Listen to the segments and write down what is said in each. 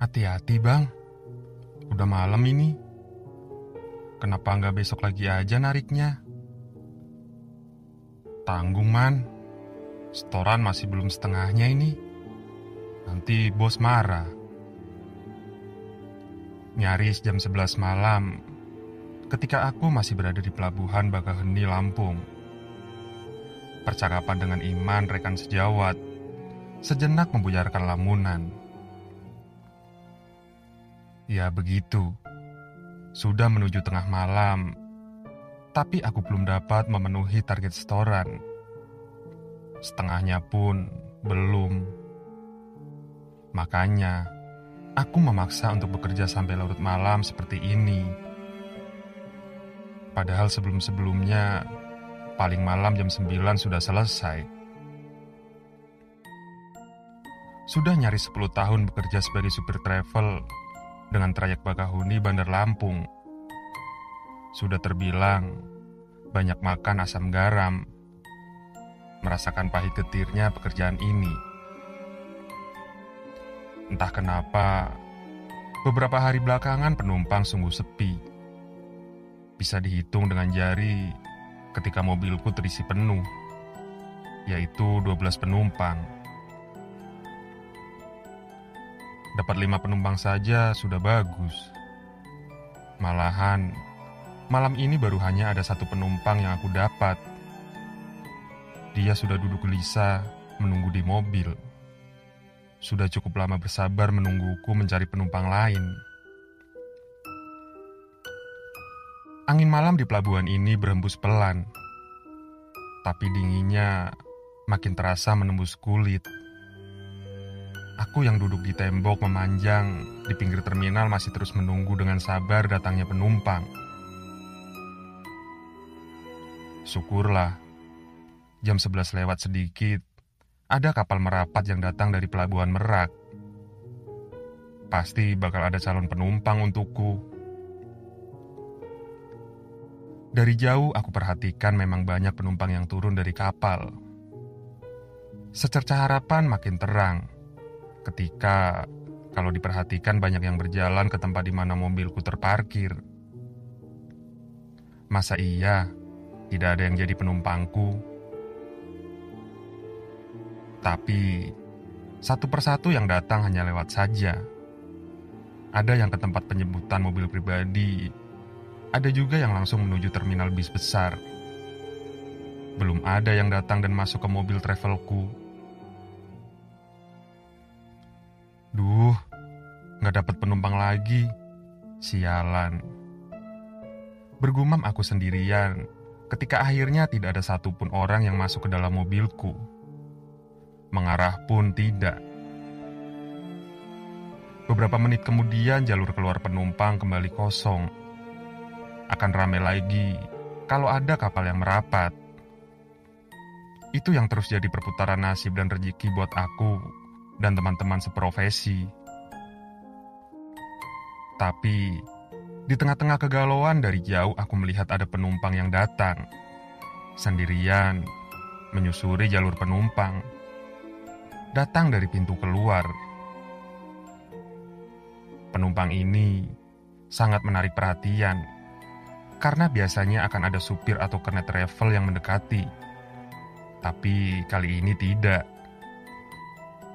Hati-hati bang, udah malam ini. Kenapa nggak besok lagi aja nariknya? Tanggung man, setoran masih belum setengahnya ini. Nanti bos marah. Nyaris jam 11 malam, ketika aku masih berada di pelabuhan Bakaheni, Lampung. Percakapan dengan Iman, rekan sejawat, sejenak membuyarkan lamunan. Ya begitu, sudah menuju tengah malam, tapi aku belum dapat memenuhi target setoran. Setengahnya pun belum. Makanya, aku memaksa untuk bekerja sampai larut malam seperti ini. Padahal sebelum-sebelumnya, paling malam jam 9 sudah selesai. Sudah nyaris 10 tahun bekerja sebagai supir travel dengan trayek Bakahuni Bandar Lampung. Sudah terbilang banyak makan asam garam, merasakan pahit getirnya pekerjaan ini. Entah kenapa, beberapa hari belakangan penumpang sungguh sepi. Bisa dihitung dengan jari ketika mobilku terisi penuh, yaitu 12 penumpang. Dapat 5 penumpang saja sudah bagus. Malahan, malam ini baru hanya ada 1 penumpang yang aku dapat. Dia sudah duduk gelisah menunggu di mobil. Sudah cukup lama bersabar menungguku mencari penumpang lain. Angin malam di pelabuhan ini berhembus pelan, tapi dinginnya makin terasa menembus kulit. Aku yang duduk di tembok memanjang di pinggir terminal masih terus menunggu dengan sabar datangnya penumpang. Syukurlah, jam 11 lewat sedikit, ada kapal merapat yang datang dari pelabuhan Merak. Pasti bakal ada calon penumpang untukku. Dari jauh aku perhatikan memang banyak penumpang yang turun dari kapal. Secerca harapan makin terang ketika kalau diperhatikan banyak yang berjalan ke tempat di mana mobilku terparkir. Masa iya tidak ada yang jadi penumpangku? Tapi satu persatu yang datang hanya lewat saja. Ada yang ke tempat penjemputan mobil pribadi, ada juga yang langsung menuju terminal bis besar. Belum ada yang datang dan masuk ke mobil travelku. Duh, gak dapat penumpang lagi. Sialan. Bergumam aku sendirian ketika akhirnya tidak ada satupun orang yang masuk ke dalam mobilku. Mengarah pun tidak. Beberapa menit kemudian jalur keluar penumpang kembali kosong. Akan ramai lagi kalau ada kapal yang merapat. Itu yang terus jadi perputaran nasib dan rezeki buat aku dan teman-teman seprofesi. Tapi di tengah-tengah kegalauan dari jauh aku melihat ada penumpang yang datang sendirian menyusuri jalur penumpang. Datang dari pintu keluar. Penumpang ini sangat menarik perhatian karena biasanya akan ada supir atau kernet travel yang mendekati. Tapi kali ini tidak.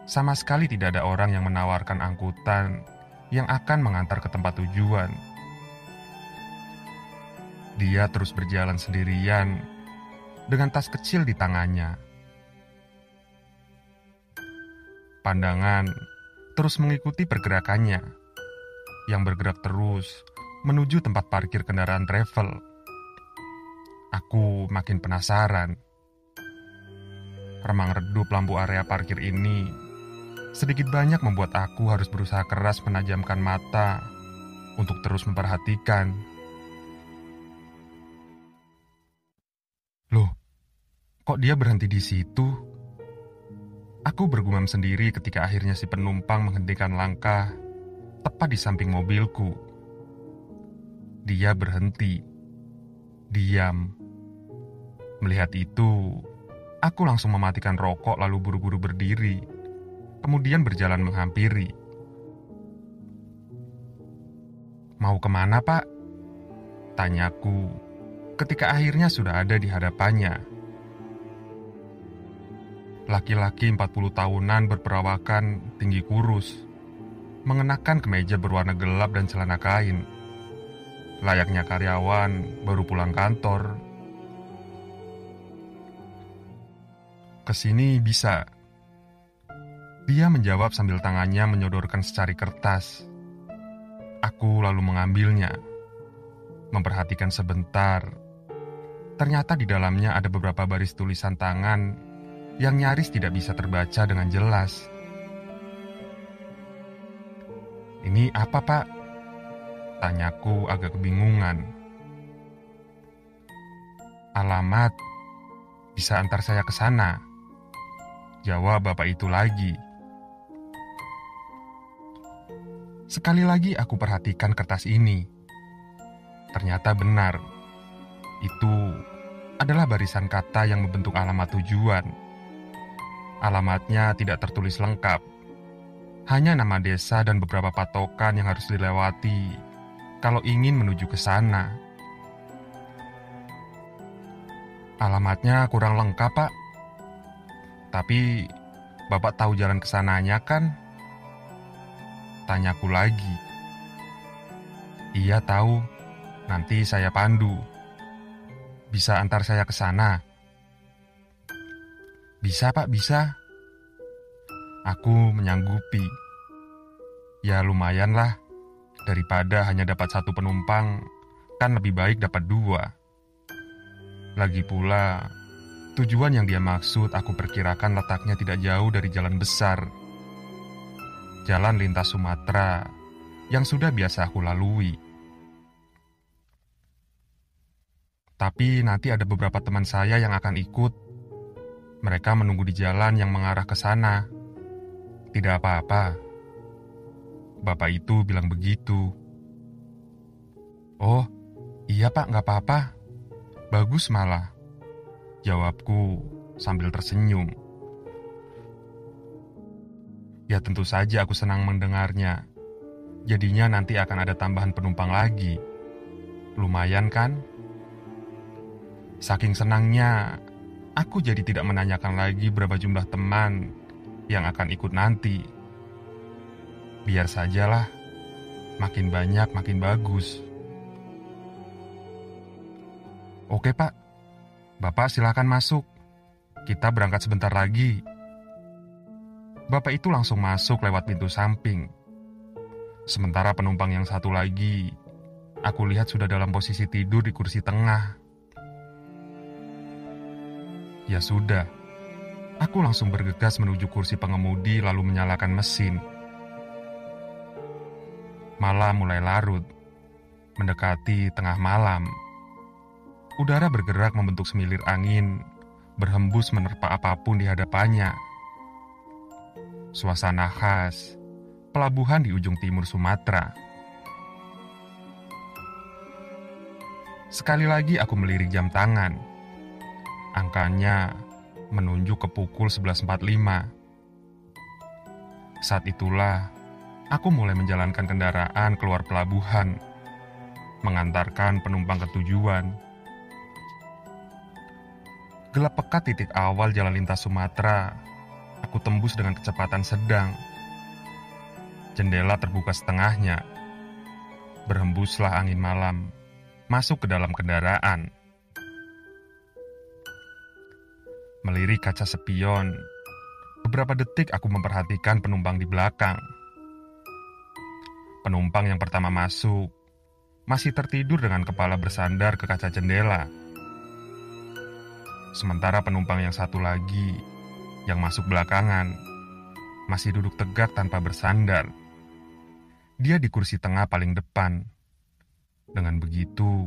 Sama sekali tidak ada orang yang menawarkan angkutan yang akan mengantar ke tempat tujuan. Dia terus berjalan sendirian dengan tas kecil di tangannya. Pandangan terus mengikuti pergerakannya yang bergerak terus menuju tempat parkir kendaraan travel. Aku makin penasaran. Remang-redup lampu area parkir ini sedikit banyak membuat aku harus berusaha keras menajamkan mata untuk terus memperhatikan. Loh, kok dia berhenti di situ? Aku bergumam sendiri ketika akhirnya si penumpang menghentikan langkah tepat di samping mobilku. Dia berhenti. Diam. Melihat itu, aku langsung mematikan rokok lalu buru-buru berdiri. Kemudian berjalan menghampiri. Mau kemana, Pak? Tanyaku ketika akhirnya sudah ada di hadapannya. Laki-laki 40 tahunan berperawakan tinggi kurus, mengenakan kemeja berwarna gelap dan celana kain. Layaknya karyawan baru pulang kantor. Kesini bisa. Dia menjawab sambil tangannya menyodorkan secari kertas. Aku lalu mengambilnya, memperhatikan sebentar. Ternyata di dalamnya ada beberapa baris tulisan tangan yang nyaris tidak bisa terbaca dengan jelas. Ini apa, Pak? Tanyaku agak kebingungan. Alamat, bisa antar saya ke sana. Jawab bapak itu lagi. Sekali lagi aku perhatikan kertas ini. Ternyata benar. Itu adalah barisan kata yang membentuk alamat tujuan. Alamatnya tidak tertulis lengkap. Hanya nama desa dan beberapa patokan yang harus dilewati kalau ingin menuju ke sana. Alamatnya kurang lengkap, Pak. Tapi Bapak tahu jalan ke sananya kan? Tanyaku lagi. Iya tahu, nanti saya pandu. Bisa antar saya ke sana? Bisa, Pak, bisa. Aku menyanggupi. Ya lumayan lah, daripada hanya dapat satu penumpang, kan lebih baik dapat dua. Lagi pula, tujuan yang dia maksud aku perkirakan letaknya tidak jauh dari jalan besar. Jalan lintas Sumatera yang sudah biasa aku lalui. Tapi nanti ada beberapa teman saya yang akan ikut. Mereka menunggu di jalan yang mengarah ke sana. Tidak apa-apa. Bapak itu bilang begitu. Oh, iya Pak, nggak apa-apa. Bagus malah. Jawabku sambil tersenyum. Ya tentu saja aku senang mendengarnya. Jadinya nanti akan ada tambahan penumpang lagi. Lumayan kan? Saking senangnya, aku jadi tidak menanyakan lagi berapa jumlah teman yang akan ikut nanti. Biar sajalah, makin banyak makin bagus. Oke Pak, Bapak silakan masuk. Kita berangkat sebentar lagi. Bapak itu langsung masuk lewat pintu samping. Sementara penumpang yang satu lagi, aku lihat sudah dalam posisi tidur di kursi tengah. Ya sudah, aku langsung bergegas menuju kursi pengemudi lalu menyalakan mesin. Malam mulai larut, mendekati tengah malam. Udara bergerak membentuk semilir angin, berhembus menerpa apapun di hadapannya. Suasana khas, pelabuhan di ujung timur Sumatera. Sekali lagi aku melirik jam tangan. Angkanya menunjuk ke pukul 11.45. Saat itulah, aku mulai menjalankan kendaraan keluar pelabuhan, mengantarkan penumpang ke tujuan. Gelap pekat titik awal jalan lintas Sumatera, aku tembus dengan kecepatan sedang. Jendela terbuka setengahnya. Berhembuslah angin malam, masuk ke dalam kendaraan. Melirik kaca spion, beberapa detik aku memperhatikan penumpang di belakang. Penumpang yang pertama masuk, masih tertidur dengan kepala bersandar ke kaca jendela. Sementara penumpang yang satu lagi, yang masuk belakangan, masih duduk tegak tanpa bersandar. Dia di kursi tengah paling depan. Dengan begitu,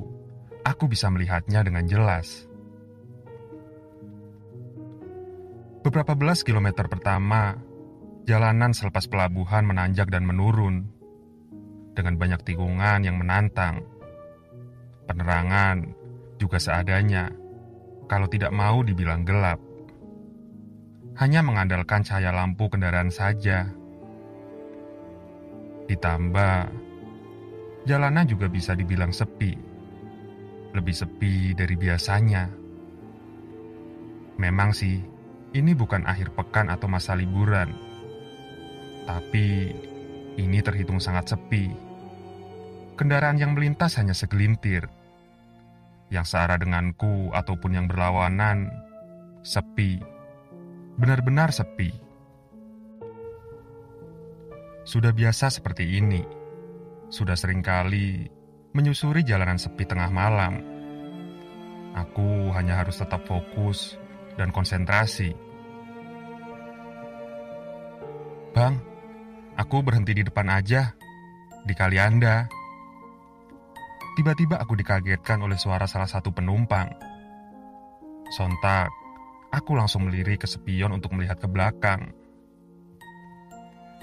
aku bisa melihatnya dengan jelas. Beberapa belas kilometer pertama, jalanan selepas pelabuhan menanjak dan menurun, dengan banyak tikungan yang menantang. Penerangan juga seadanya, kalau tidak mau dibilang gelap. Hanya mengandalkan cahaya lampu kendaraan saja. Ditambah, Jalanan juga bisa dibilang sepi, lebih sepi dari biasanya. Memang sih, ini bukan akhir pekan atau masa liburan, tapi ini terhitung sangat sepi. Kendaraan yang melintas hanya segelintir. Yang searah denganku ataupun yang berlawanan, sepi. Benar-benar sepi. Sudah biasa seperti ini. Sudah seringkali menyusuri jalanan sepi tengah malam. Aku hanya harus tetap fokus dan konsentrasi. Bang, aku berhenti di depan aja, di Kalianda. Tiba-tiba aku dikagetkan oleh suara salah satu penumpang. Sontak, aku langsung melirik ke spion untuk melihat ke belakang.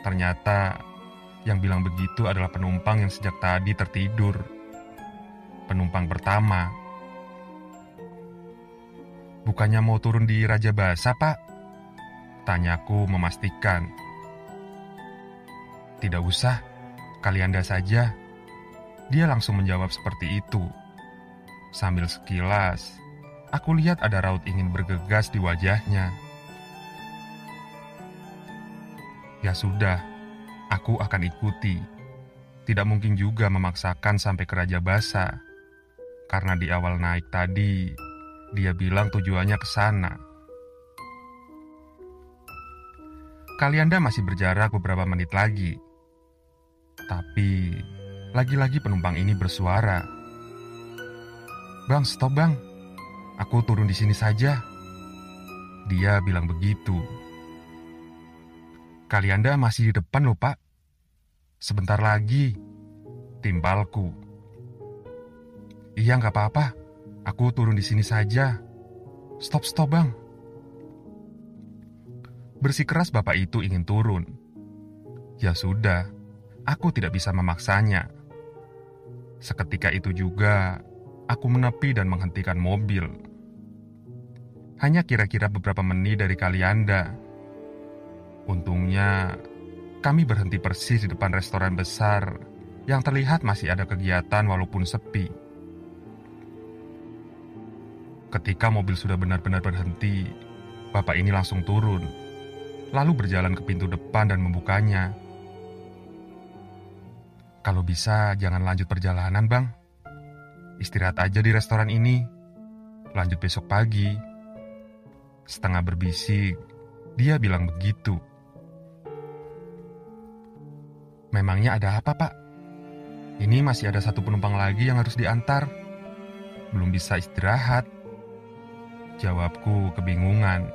Ternyata, yang bilang begitu adalah penumpang yang sejak tadi tertidur. Penumpang pertama. Bukannya mau turun di Raja Basa, Pak? Tanyaku memastikan. Tidak usah, Kalianda saja. Dia langsung menjawab seperti itu. Sambil sekilas, aku lihat ada raut ingin bergegas di wajahnya. Ya sudah, aku akan ikuti. Tidak mungkin juga memaksakan sampai ke Raja Basa. Karena di awal naik tadi, dia bilang tujuannya ke sana. Kalianda masih berjarak beberapa menit lagi. Tapi, lagi-lagi penumpang ini bersuara. Bang, stop bang. Aku turun di sini saja. Dia bilang begitu. Kalianda masih di depan loh, Pak. Sebentar lagi. Timpalku. Iya, nggak apa-apa. Aku turun di sini saja. Stop, bang. Bersikeras bapak itu ingin turun. Ya sudah, aku tidak bisa memaksanya. Seketika itu juga, aku menepi dan menghentikan mobil. Hanya kira-kira beberapa menit dari Kalianda. Untungnya, kami berhenti persis di depan restoran besar yang terlihat masih ada kegiatan walaupun sepi. Ketika mobil sudah benar-benar berhenti, bapak ini langsung turun, lalu berjalan ke pintu depan dan membukanya. Kalau bisa, jangan lanjut perjalanan, Bang. Istirahat aja di restoran ini. Lanjut besok pagi. Setengah berbisik, dia bilang begitu. Memangnya ada apa, Pak? Ini masih ada satu penumpang lagi yang harus diantar. Belum bisa istirahat. Jawabku kebingungan.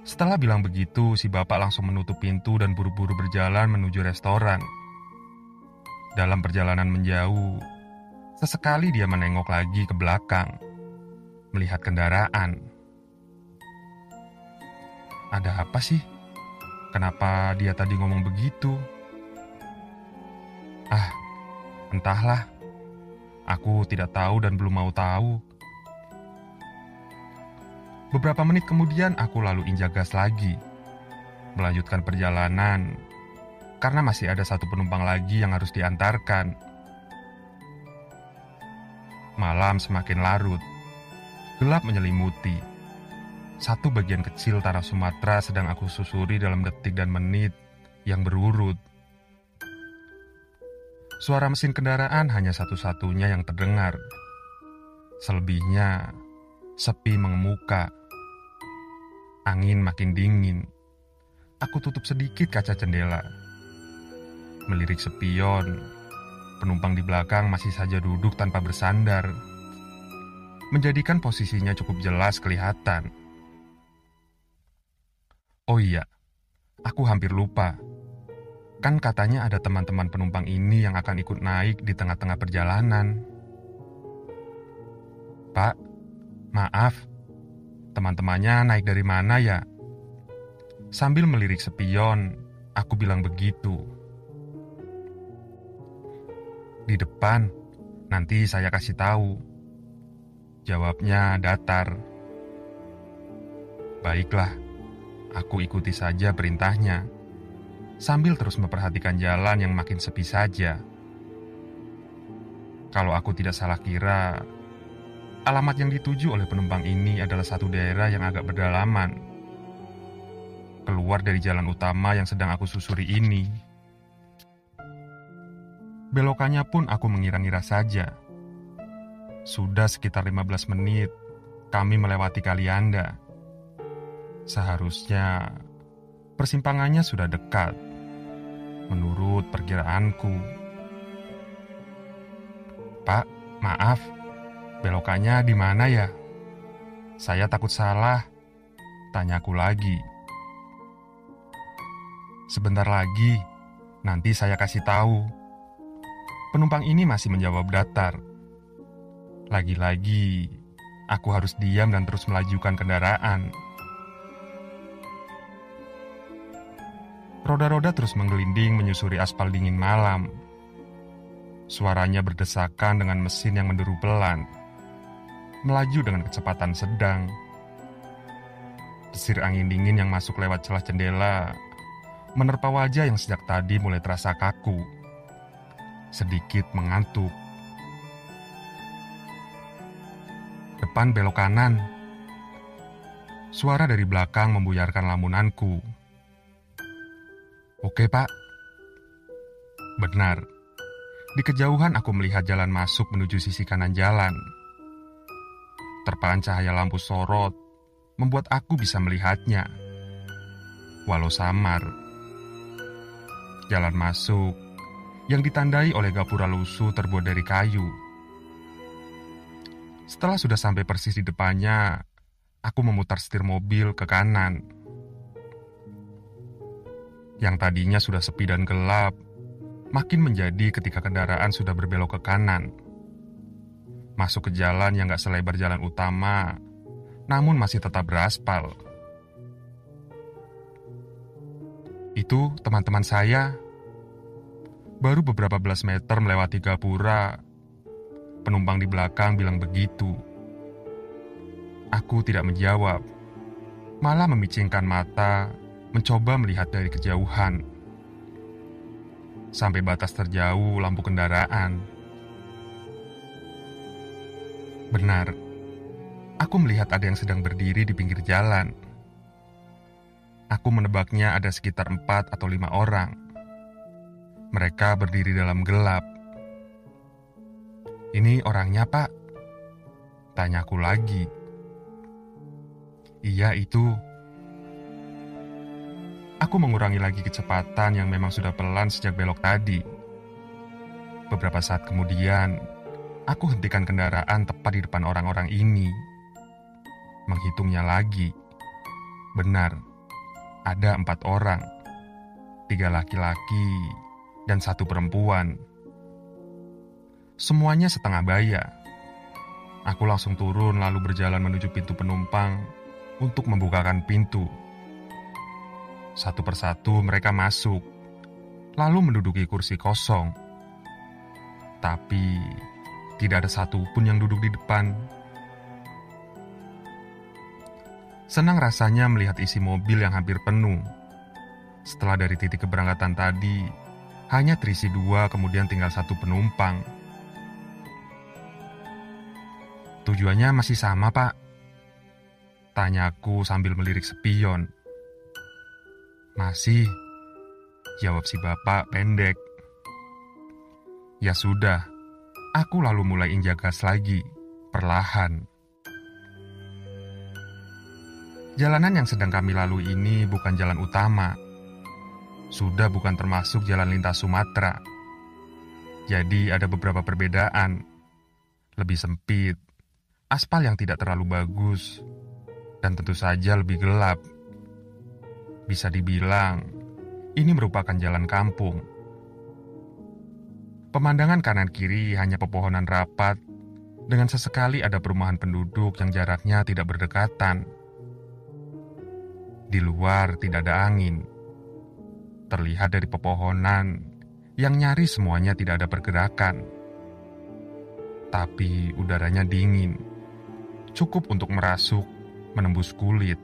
Setelah bilang begitu, si bapak langsung menutup pintu dan buru-buru berjalan menuju restoran. Dalam perjalanan menjauh, sesekali dia menengok lagi ke belakang, melihat kendaraan. Ada apa sih? Kenapa dia tadi ngomong begitu? Ah, entahlah. Aku tidak tahu dan belum mau tahu. Beberapa menit kemudian aku lalu injak gas lagi, melanjutkan perjalanan, karena masih ada satu penumpang lagi yang harus diantarkan. Malam semakin larut, gelap menyelimuti. Satu bagian kecil tanah Sumatera sedang aku susuri dalam detik dan menit yang berurut. Suara mesin kendaraan hanya satu-satunya yang terdengar. Selebihnya, sepi mengemuka. Angin makin dingin. Aku tutup sedikit kaca jendela. Melirik spion, penumpang di belakang masih saja duduk tanpa bersandar, menjadikan posisinya cukup jelas kelihatan. Oh iya, aku hampir lupa. Kan katanya ada teman-teman penumpang ini yang akan ikut naik di tengah-tengah perjalanan. Pak, maaf, teman-temannya naik dari mana ya? Sambil melirik spion, aku bilang begitu. Di depan, nanti saya kasih tahu. Jawabnya datar. Baiklah, aku ikuti saja perintahnya, sambil terus memperhatikan jalan yang makin sepi saja. Kalau aku tidak salah kira, alamat yang dituju oleh penumpang ini adalah satu daerah yang agak berdalaman, keluar dari jalan utama yang sedang aku susuri ini. Belokannya pun aku mengira-ngira saja. Sudah sekitar 15 menit kami melewati Kalianda. Seharusnya persimpangannya sudah dekat, menurut perkiraanku. "Pak, maaf, belokannya di mana ya? Saya takut salah," tanyaku lagi. "Sebentar lagi, nanti saya kasih tahu." Penumpang ini masih menjawab datar. Lagi-lagi, aku harus diam dan terus melajukan kendaraan. Roda-roda terus menggelinding menyusuri aspal dingin malam. Suaranya berdesakan dengan mesin yang menderu pelan, melaju dengan kecepatan sedang. Desir angin dingin yang masuk lewat celah jendela menerpa wajah yang sejak tadi mulai terasa kaku, sedikit mengantuk. "Depan belok kanan." Suara dari belakang membuyarkan lamunanku. "Oke, Pak." Benar. Di kejauhan aku melihat jalan masuk menuju sisi kanan jalan. Terpaan cahaya lampu sorot membuat aku bisa melihatnya, walau samar. Jalan masuk yang ditandai oleh gapura lusuh terbuat dari kayu. Setelah sudah sampai persis di depannya, aku memutar setir mobil ke kanan. Yang tadinya sudah sepi dan gelap, makin menjadi ketika kendaraan sudah berbelok ke kanan. Masuk ke jalan yang gak selebar jalan utama, namun masih tetap beraspal. "Itu teman-teman saya." Baru beberapa belas meter melewati gapura, penumpang di belakang bilang begitu. Aku tidak menjawab, malah memicingkan mata, mencoba melihat dari kejauhan. Sampai batas terjauh lampu kendaraan. Benar, aku melihat ada yang sedang berdiri di pinggir jalan. Aku menebaknya ada sekitar 4 atau 5 orang. Mereka berdiri dalam gelap. "Ini orangnya, Pak?" tanyaku lagi. "Iya, itu." Aku mengurangi lagi kecepatan yang memang sudah pelan sejak belok tadi. Beberapa saat kemudian, aku hentikan kendaraan tepat di depan orang-orang ini. Menghitungnya lagi. Benar, ada 4 orang. 3 laki-laki dan 1 perempuan. Semuanya setengah baya. Aku langsung turun lalu berjalan menuju pintu penumpang untuk membukakan pintu. Satu persatu mereka masuk, lalu menduduki kursi kosong. Tapi tidak ada satupun yang duduk di depan. Senang rasanya melihat isi mobil yang hampir penuh. Setelah dari titik keberangkatan tadi, hanya terisi 2, kemudian tinggal 1 penumpang. "Tujuannya masih sama, Pak?" tanyaku sambil melirik spion. "Masih," jawab si bapak pendek. Ya sudah, aku lalu mulai injak gas lagi, perlahan. Jalanan yang sedang kami lalui ini bukan jalan utama. Sudah bukan termasuk jalan lintas Sumatera. Jadi ada beberapa perbedaan. Lebih sempit, aspal yang tidak terlalu bagus, dan tentu saja lebih gelap. Bisa dibilang, ini merupakan jalan kampung. Pemandangan kanan kiri hanya pepohonan rapat, dengan sesekali ada perumahan penduduk yang jaraknya tidak berdekatan. Di luar tidak ada angin. Terlihat dari pepohonan yang nyaris semuanya tidak ada pergerakan. Tapi udaranya dingin, cukup untuk merasuk, menembus kulit.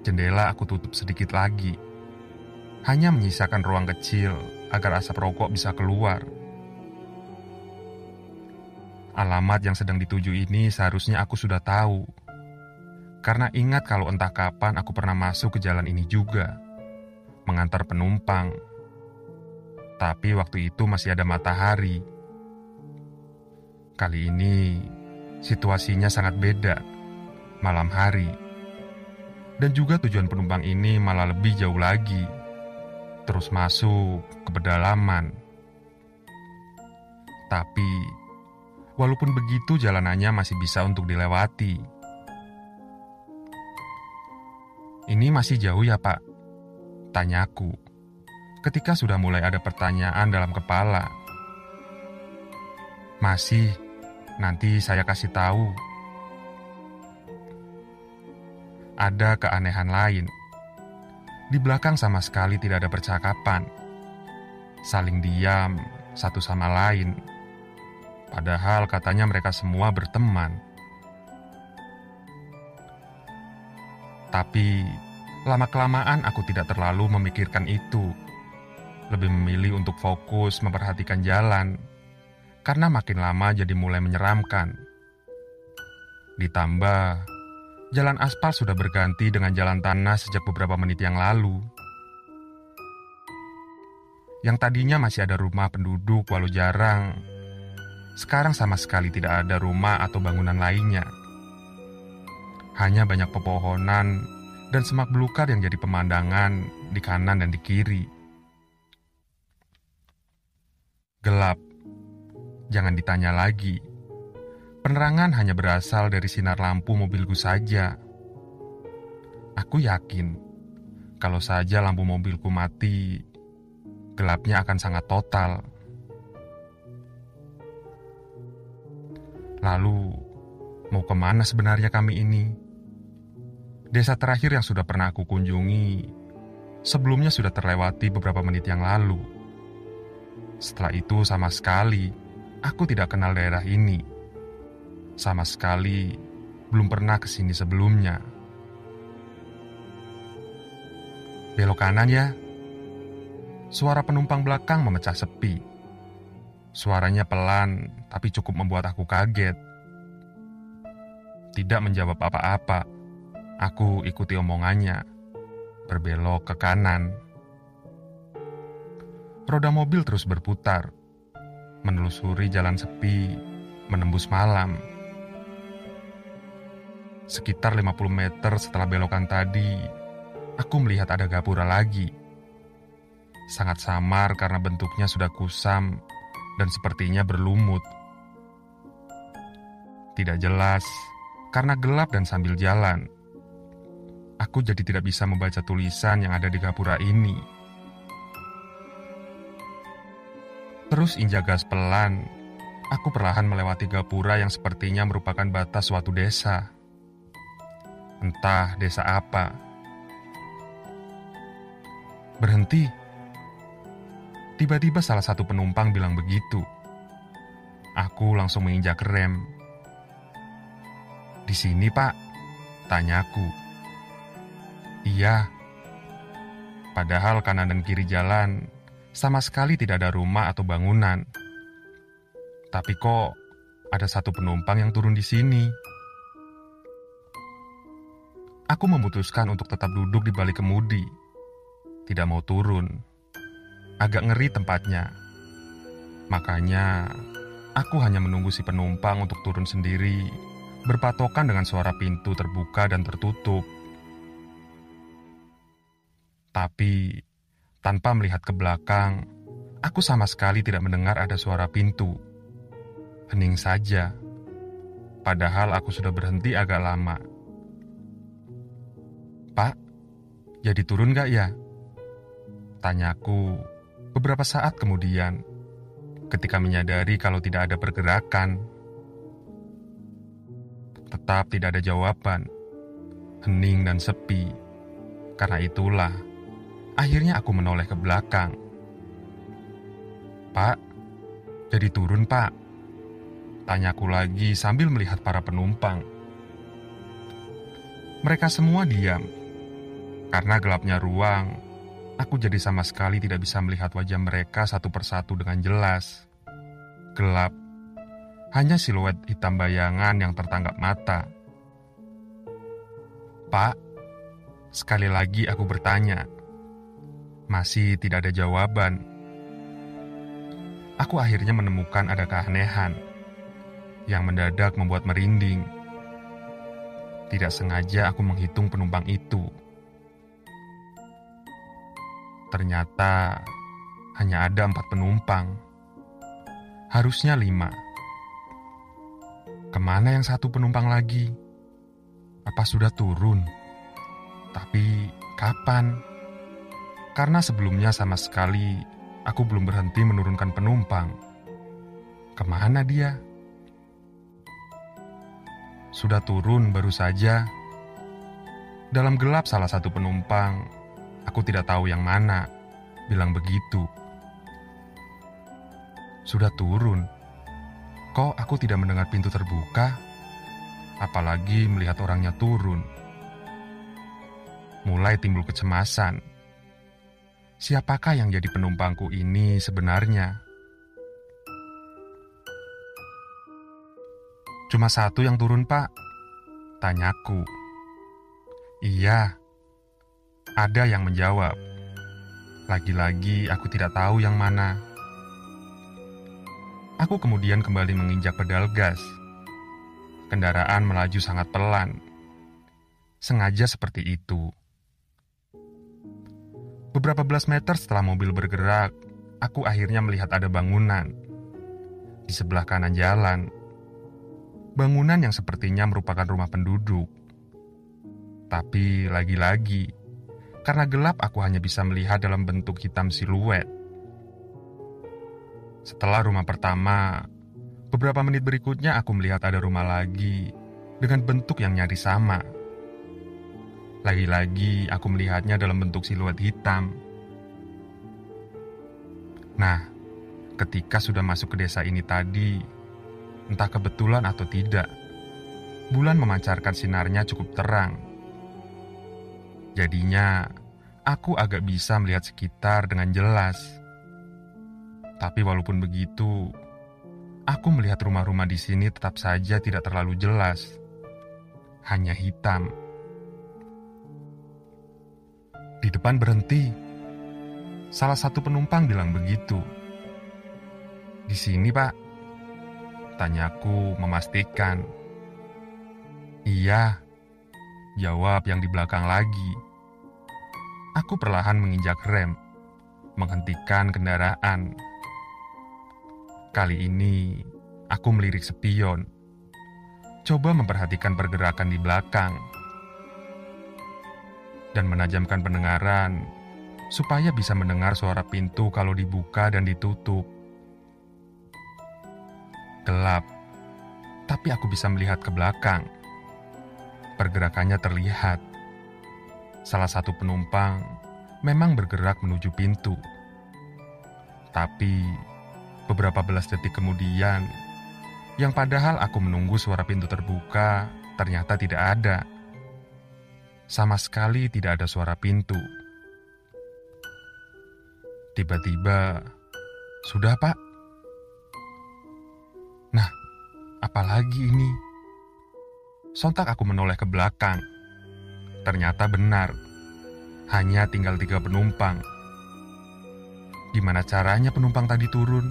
Jendela aku tutup sedikit lagi. hanya menyisakan ruang kecil agar asap rokok bisa keluar. Alamat yang sedang dituju ini seharusnya aku sudah tahu, karena ingat kalau entah kapan aku pernah masuk ke jalan ini juga, mengantar penumpang. Tapi waktu itu masih ada matahari. Kali ini situasinya sangat beda, malam hari. Dan juga tujuan penumpang ini malah lebih jauh lagi, terus masuk ke pedalaman. Tapi walaupun begitu jalanannya masih bisa untuk dilewati. "Ini masih jauh ya, Pak?" tanyaku ketika sudah mulai ada pertanyaan dalam kepala. "Masih, nanti saya kasih tahu." Ada keanehan lain. Di belakang sama sekali tidak ada percakapan. Saling diam satu sama lain. Padahal katanya mereka semua berteman. Tapi lama-kelamaan aku tidak terlalu memikirkan itu. Lebih memilih untuk fokus memperhatikan jalan, karena makin lama jadi mulai menyeramkan. Ditambah, jalan aspal sudah berganti dengan jalan tanah sejak beberapa menit yang lalu. Yang tadinya masih ada rumah penduduk walau jarang, sekarang sama sekali tidak ada rumah atau bangunan lainnya. Hanya banyak pepohonan dan semak belukar yang jadi pemandangan di kanan dan di kiri. Gelap. Jangan ditanya lagi. Penerangan hanya berasal dari sinar lampu mobilku saja. Aku yakin, kalau saja lampu mobilku mati, gelapnya akan sangat total. Lalu, mau kemana sebenarnya kami ini? Desa terakhir yang sudah pernah aku kunjungi, sebelumnya sudah terlewati beberapa menit yang lalu. Setelah itu sama sekali, aku tidak kenal daerah ini. Sama sekali belum pernah ke sini sebelumnya. "Belok kanan ya." Suara penumpang belakang memecah sepi. Suaranya pelan, tapi cukup membuat aku kaget. Tidak menjawab apa-apa, aku ikuti omongannya. Berbelok ke kanan. Roda mobil terus berputar, menelusuri jalan sepi, menembus malam. Sekitar 50 meter setelah belokan tadi, aku melihat ada gapura lagi. Sangat samar karena bentuknya sudah kusam dan sepertinya berlumut. Tidak jelas karena gelap dan sambil jalan. Aku jadi tidak bisa membaca tulisan yang ada di gapura ini. Terus injak gas pelan, aku perlahan melewati gapura yang sepertinya merupakan batas suatu desa. Entah desa apa. "Berhenti." Tiba-tiba salah satu penumpang bilang begitu. Aku langsung menginjak rem. "Di sini, Pak?" tanyaku. "Iya." Padahal kanan dan kiri jalan sama sekali tidak ada rumah atau bangunan. Tapi kok ada satu penumpang yang turun di sini. Aku memutuskan untuk tetap duduk di balik kemudi. Tidak mau turun. Agak ngeri tempatnya. Makanya, aku hanya menunggu si penumpang untuk turun sendiri, berpatokan dengan suara pintu terbuka dan tertutup. Tapi, tanpa melihat ke belakang, aku sama sekali tidak mendengar ada suara pintu. Hening saja. Padahal aku sudah berhenti agak lama. "Pak, jadi turun gak ya?" tanyaku beberapa saat kemudian, ketika menyadari kalau tidak ada pergerakan. Tetap tidak ada jawaban. Hening dan sepi. Karena itulah, akhirnya aku menoleh ke belakang. "Pak, jadi turun, Pak?" tanyaku lagi sambil melihat para penumpang. Mereka semua diam. Karena gelapnya ruang, Aku jadi sama sekali tidak bisa melihat wajah mereka satu persatu dengan jelas. Gelap, hanya siluet hitam bayangan yang tertangkap mata. "Pak," sekali lagi aku bertanya. Masih tidak ada jawaban. Aku akhirnya menemukan ada keanehan yang mendadak membuat merinding. Tidak sengaja aku menghitung penumpang itu. Ternyata hanya ada 4 penumpang. Harusnya 5. Kemana yang satu penumpang lagi? Apa sudah turun? Tapi kapan? Karena sebelumnya sama sekali aku belum berhenti menurunkan penumpang. Kemana dia? Sudah turun baru saja. Dalam gelap salah satu penumpang, aku tidak tahu yang mana, bilang begitu. Sudah turun. Kok aku tidak mendengar pintu terbuka? Apalagi melihat orangnya turun. Mulai timbul kecemasan. Siapakah yang jadi penumpangku ini sebenarnya? "Cuma satu yang turun, Pak?" tanyaku. "Iya." Ada yang menjawab. Lagi-lagi aku tidak tahu yang mana. Aku kemudian kembali menginjak pedal gas. Kendaraan melaju sangat pelan. Sengaja seperti itu. Beberapa belas meter setelah mobil bergerak, aku akhirnya melihat ada bangunan di sebelah kanan jalan. Bangunan yang sepertinya merupakan rumah penduduk. Tapi lagi-lagi, karena gelap aku hanya bisa melihat dalam bentuk hitam siluet. Setelah rumah pertama, beberapa menit berikutnya aku melihat ada rumah lagi dengan bentuk yang nyaris sama. Lagi-lagi aku melihatnya dalam bentuk siluet hitam. Nah, ketika sudah masuk ke desa ini tadi, entah kebetulan atau tidak, bulan memancarkan sinarnya cukup terang. Jadinya, aku agak bisa melihat sekitar dengan jelas. Tapi walaupun begitu, aku melihat rumah-rumah di sini tetap saja tidak terlalu jelas. Hanya hitam. Di depan berhenti. Salah satu penumpang bilang begitu. "Di sini, Pak?" tanyaku memastikan. "Iya," jawab yang di belakang lagi. Aku perlahan menginjak rem, menghentikan kendaraan. Kali ini, aku melirik spion. Coba memperhatikan pergerakan di belakang. Dan menajamkan pendengaran, supaya bisa mendengar suara pintu kalau dibuka dan ditutup. Gelap, tapi aku bisa melihat ke belakang. Pergerakannya terlihat. Salah satu penumpang memang bergerak menuju pintu. Tapi beberapa belas detik kemudian, yang padahal aku menunggu suara pintu terbuka, ternyata tidak ada. Sama sekali tidak ada suara pintu. Tiba-tiba, "Sudah, Pak?" Nah, apalagi ini? Sontak aku menoleh ke belakang. Ternyata benar, hanya tinggal 3 penumpang. Gimana caranya penumpang tadi turun?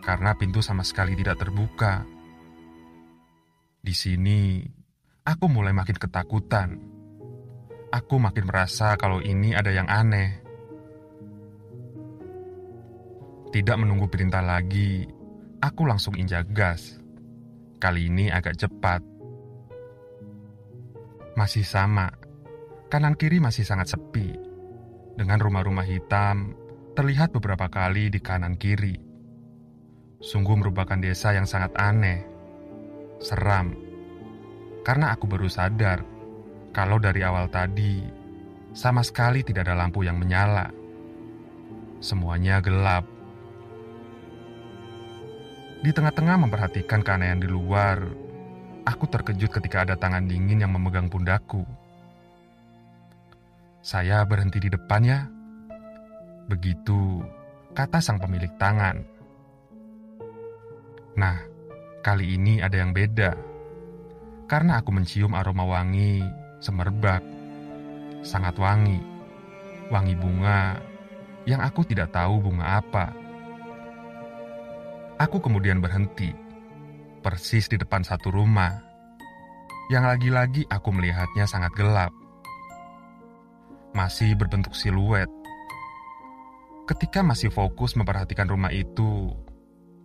Karena pintu sama sekali tidak terbuka. Di sini, aku mulai makin ketakutan. Aku makin merasa kalau ini ada yang aneh. Tidak menunggu perintah lagi, aku langsung injak gas. Kali ini agak cepat. Masih sama, kanan kiri masih sangat sepi. Dengan rumah-rumah hitam terlihat beberapa kali di kanan kiri. Sungguh merupakan desa yang sangat aneh, seram. Karena aku baru sadar kalau dari awal tadi sama sekali tidak ada lampu yang menyala. Semuanya gelap. Di tengah-tengah memperhatikan keanehan di luar, aku terkejut ketika ada tangan dingin yang memegang pundakku. "Saya berhenti di depan ya," Begitu kata sang pemilik tangan. Nah, kali ini ada yang beda. Karena aku mencium aroma wangi semerbak. Sangat wangi. Wangi bunga yang aku tidak tahu bunga apa. Aku kemudian berhenti, persis di depan satu rumah, yang lagi-lagi aku melihatnya sangat gelap. Masih berbentuk siluet. Ketika masih fokus memperhatikan rumah itu,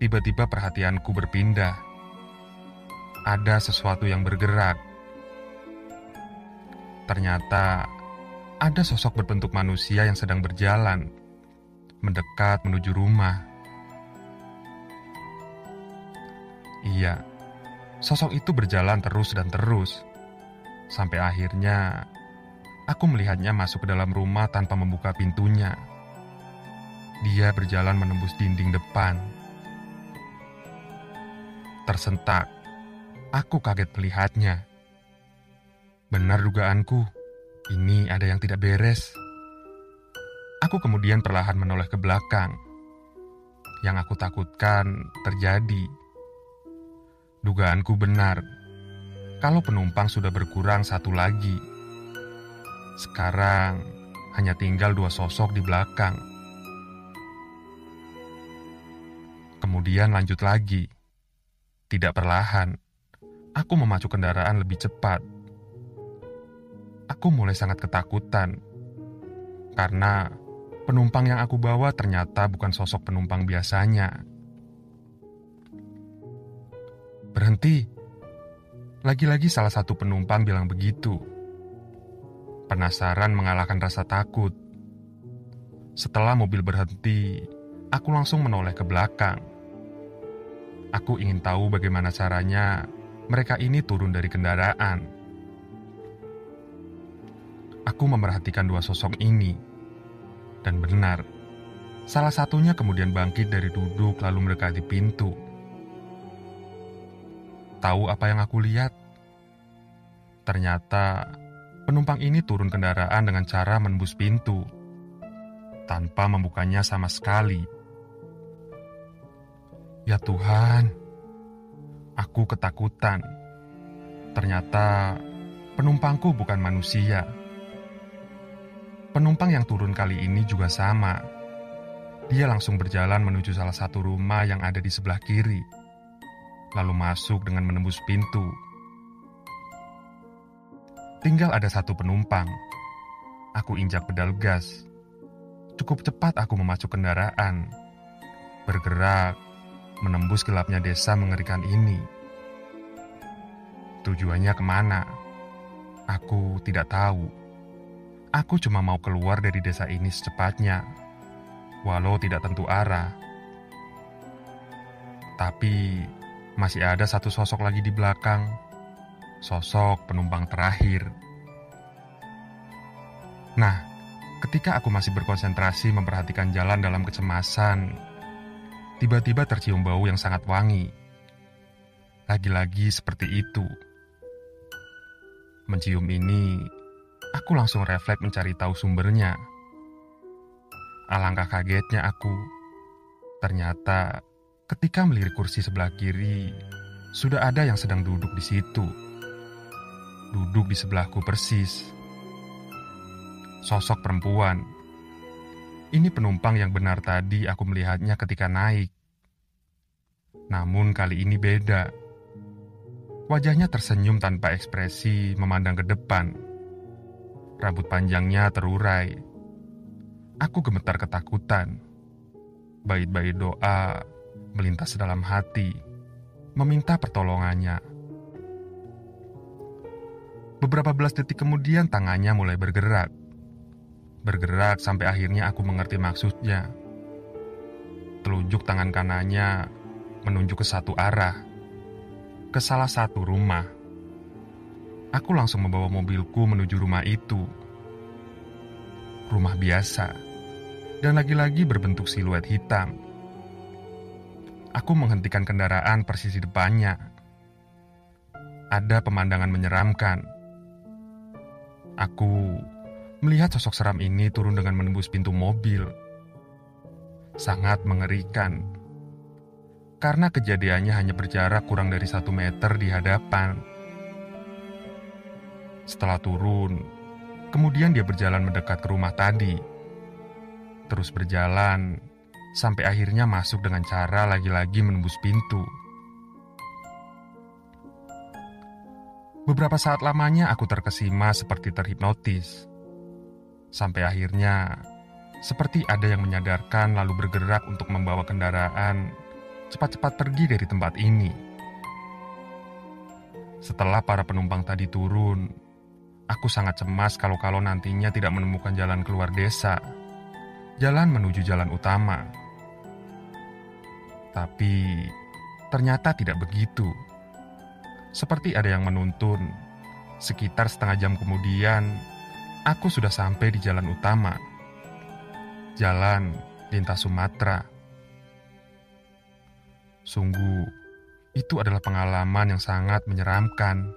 tiba-tiba perhatianku berpindah. Ada sesuatu yang bergerak. Ternyata ada sosok berbentuk manusia yang sedang berjalan, mendekat menuju rumah. Iya, sosok itu berjalan terus dan terus, sampai akhirnya aku melihatnya masuk ke dalam rumah tanpa membuka pintunya. Dia berjalan menembus dinding depan. Tersentak, aku kaget melihatnya. Benar dugaanku, ini ada yang tidak beres. Aku kemudian perlahan menoleh ke belakang. Yang aku takutkan terjadi. Dugaanku benar. Kalau penumpang sudah berkurang satu lagi. Sekarang hanya tinggal 2 sosok di belakang. Kemudian lanjut lagi. Tidak perlahan. Aku memacu kendaraan lebih cepat. Aku mulai sangat ketakutan. Karena penumpang yang aku bawa ternyata bukan sosok penumpang biasanya. Berhenti. Lagi-lagi salah satu penumpang bilang begitu. Penasaran mengalahkan rasa takut. Setelah mobil berhenti, aku langsung menoleh ke belakang. Aku ingin tahu bagaimana caranya mereka ini turun dari kendaraan. Aku memerhatikan 2 sosok ini. Dan benar, salah satunya kemudian bangkit dari duduk lalu mendekati pintu. Tahu apa yang aku lihat? Ternyata penumpang ini turun kendaraan dengan cara menembus pintu, tanpa membukanya sama sekali. Ya Tuhan, aku ketakutan. Ternyata penumpangku bukan manusia. Penumpang yang turun kali ini juga sama. Dia langsung berjalan menuju salah satu rumah yang ada di sebelah kiri, lalu masuk dengan menembus pintu. Tinggal ada satu penumpang. Aku injak pedal gas. Cukup cepat aku memacu kendaraan. Bergerak, menembus gelapnya desa mengerikan ini. Tujuannya kemana? Aku tidak tahu. Aku cuma mau keluar dari desa ini secepatnya, walau tidak tentu arah. Tapi masih ada satu sosok lagi di belakang. Sosok penumpang terakhir. Nah, ketika aku masih berkonsentrasi memperhatikan jalan dalam kecemasan, tiba-tiba tercium bau yang sangat wangi. Lagi-lagi seperti itu. Mencium ini, aku langsung refleks mencari tahu sumbernya. Alangkah kagetnya aku. Ternyata ketika melirik kursi sebelah kiri, sudah ada yang sedang duduk di situ. Duduk di sebelahku persis. Sosok perempuan. Ini penumpang yang benar tadi aku melihatnya ketika naik. Namun kali ini beda. Wajahnya tersenyum tanpa ekspresi memandang ke depan. Rambut panjangnya terurai. Aku gemetar ketakutan. Bait-bait doa melintas dalam hati, meminta pertolongannya. Beberapa belas detik kemudian tangannya mulai bergerak. Bergerak sampai akhirnya aku mengerti maksudnya. Telunjuk tangan kanannya menunjuk ke satu arah, ke salah satu rumah. Aku langsung membawa mobilku menuju rumah itu. Rumah biasa, dan lagi-lagi berbentuk siluet hitam. Aku menghentikan kendaraan persis di depannya. Ada pemandangan menyeramkan. Aku melihat sosok seram ini turun dengan menembus pintu mobil. sangat mengerikan. Karena kejadiannya hanya berjarak kurang dari 1 meter di hadapan. Setelah turun, kemudian dia berjalan mendekat ke rumah tadi. Terus berjalan, sampai akhirnya masuk dengan cara lagi-lagi menembus pintu. Beberapa saat lamanya aku terkesima seperti terhipnotis. Sampai akhirnya, seperti ada yang menyadarkan lalu bergerak untuk membawa kendaraan cepat-cepat pergi dari tempat ini. Setelah para penumpang tadi turun, aku sangat cemas kalau nantinya tidak menemukan jalan keluar desa, jalan menuju jalan utama. Tapi ternyata tidak begitu. Seperti ada yang menuntun. Sekitar setengah jam kemudian, aku sudah sampai di jalan utama. Jalan lintas Sumatera. Sungguh, itu adalah pengalaman yang sangat menyeramkan.